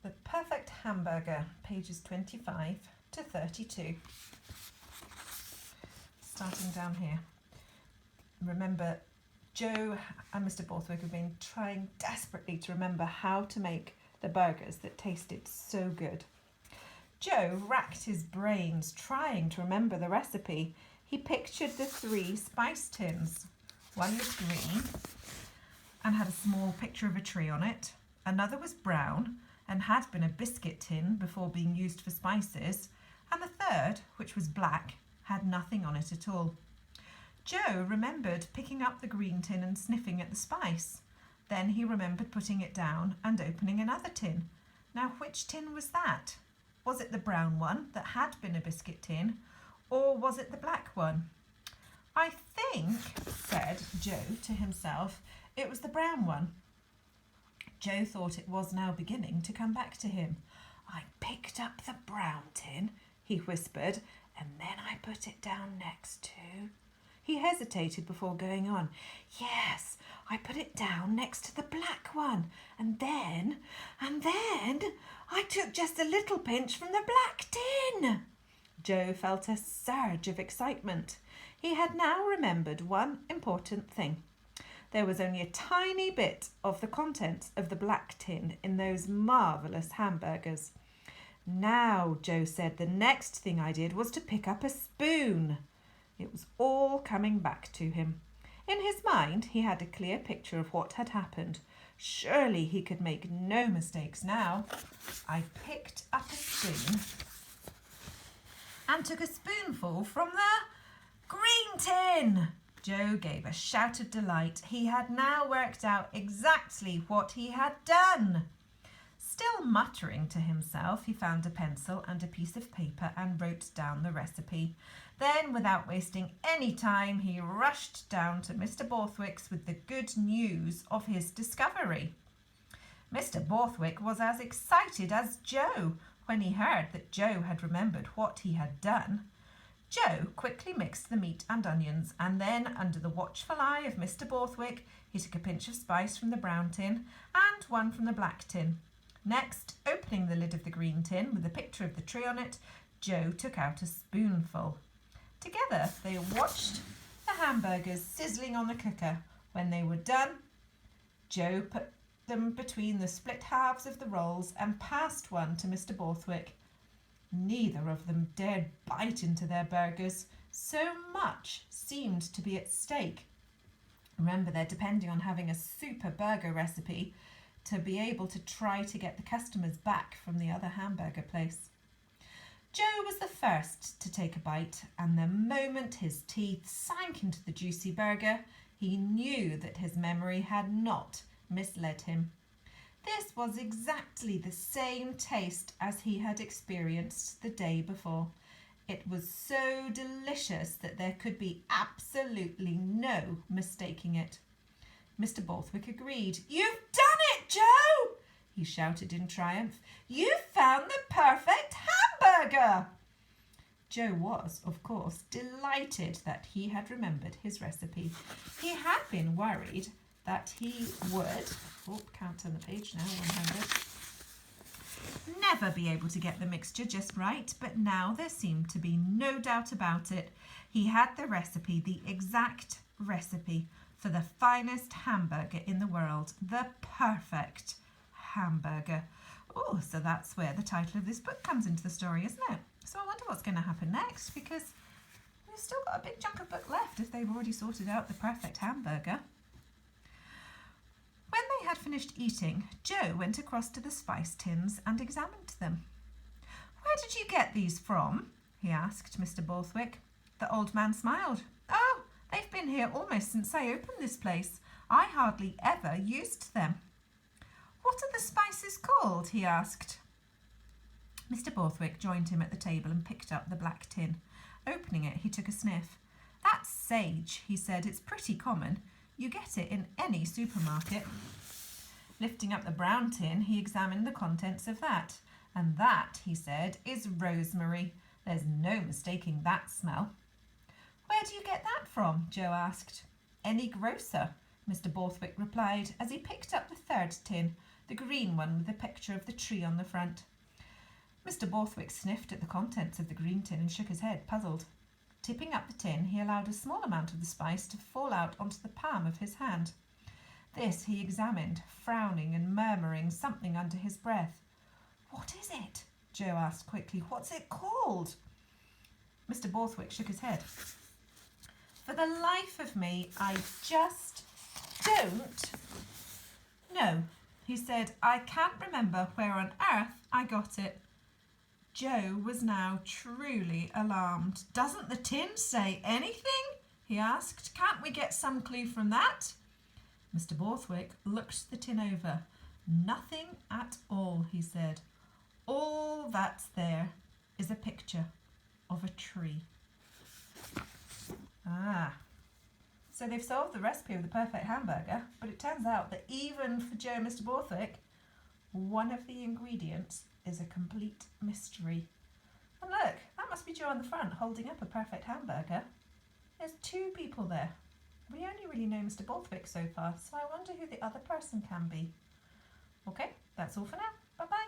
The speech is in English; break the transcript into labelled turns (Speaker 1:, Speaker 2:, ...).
Speaker 1: The Perfect Hamburger, pages 25 to 32. Starting down here. Remember, Joe and Mr. Borthwick have been trying desperately to remember how to make the burgers that tasted so good. Joe racked his brains trying to remember the recipe. He pictured the 3 spice tins. One was green and had a small picture of a tree on it. Another was brown and had been a biscuit tin before being used for spices. And the third, which was black, had nothing on it at all. Joe remembered picking up the green tin and sniffing at the spice. Then he remembered putting it down and opening another tin. Now, which tin was that? Was it the brown one that had been a biscuit tin, or was it the black one? I think, said Joe to himself, it was the brown one. Joe thought it was now beginning to come back to him. I picked up the brown tin, he whispered, and then I put it down next to... He hesitated before going on. Yes, I put it down next to the black one, and then I took just a little pinch from the black tin. Joe felt a surge of excitement. He had now remembered one important thing. There was only a tiny bit of the contents of the black tin in those marvellous hamburgers. Now, Joe said, the next thing I did was to pick up a spoon. It was all coming back to him. In his mind, he had a clear picture of what had happened. Surely he could make no mistakes now. I picked up a spoon and took a spoonful from the green tin. Joe gave a shout of delight. He had now worked out exactly what he had done. Still muttering to himself, he found a pencil and a piece of paper and wrote down the recipe. Then, without wasting any time, he rushed down to Mr. Borthwick's with the good news of his discovery. Mr. Borthwick was as excited as Joe when he heard that Joe had remembered what he had done. Joe quickly mixed the meat and onions, and then, under the watchful eye of Mr. Borthwick, he took a pinch of spice from the brown tin and one from the black tin. Next, opening the lid of the green tin with a picture of the tree on it, Joe took out a spoonful. Together they watched the hamburgers sizzling on the cooker. When they were done, Joe put them between the split halves of the rolls and passed one to Mr. Borthwick. Neither of them dared bite into their burgers. So much seemed to be at stake. Remember, they're depending on having a super burger recipe to be able to try to get the customers back from the other hamburger place. Joe was the first to take a bite, and the moment his teeth sank into the juicy burger, he knew that his memory had not misled him. This was exactly the same taste as he had experienced the day before. It was so delicious that there could be absolutely no mistaking it. Mr. Borthwick agreed. "You've done it, Joe!" he shouted in triumph. "You've found the perfect hamburger!" Joe was, of course, delighted that he had remembered his recipe. He had been worried that he would, can't turn the page now, one-handed, never be able to get the mixture just right, but now there seemed to be no doubt about it. He had the recipe, the exact recipe for the finest hamburger in the world, the perfect hamburger. Oh, so that's where the title of this book comes into the story, isn't it? So I wonder what's going to happen next, because we've still got a big chunk of book left if they've already sorted out the perfect hamburger. When they had finished eating, Joe went across to the spice tins and examined them. "Where did you get these from?" he asked Mr. Borthwick. The old man smiled. "Oh, they've been here almost since I opened this place. I hardly ever used them." "What are the spices called?" he asked. Mr. Borthwick joined him at the table and picked up the black tin. Opening it, he took a sniff. "That's sage," he said. "It's pretty common. You get it in any supermarket." Lifting up the brown tin, he examined the contents of that. "And that," he said, "is rosemary. There's no mistaking that smell." "Where do you get that from?" Joe asked. "Any grocer," Mr. Borthwick replied as he picked up the third tin. The the green one with the picture of the tree on the front. Mr. Borthwick sniffed at the contents of the green tin and shook his head, puzzled. Tipping up the tin, he allowed a small amount of the spice to fall out onto the palm of his hand. This he examined, frowning and murmuring something under his breath. "What is it?" Joe asked quickly. "What's it called?" Mr. Borthwick shook his head. "For the life of me, I just don't know," he said. "I can't remember where on earth I got it." Joe was now truly alarmed. "Doesn't the tin say anything?" he asked. "Can't we get some clue from that?" Mr. Borthwick looked the tin over. "Nothing at all," he said. "All that's there is a picture of a tree." So they've solved the recipe of the perfect hamburger, but it turns out that even for Joe and Mr. Borthwick, one of the ingredients is a complete mystery. And look, that must be Joe on the front holding up a perfect hamburger. There's two people there. We only really know Mr. Borthwick so far, so I wonder who the other person can be. Okay, that's all for now. Bye-bye.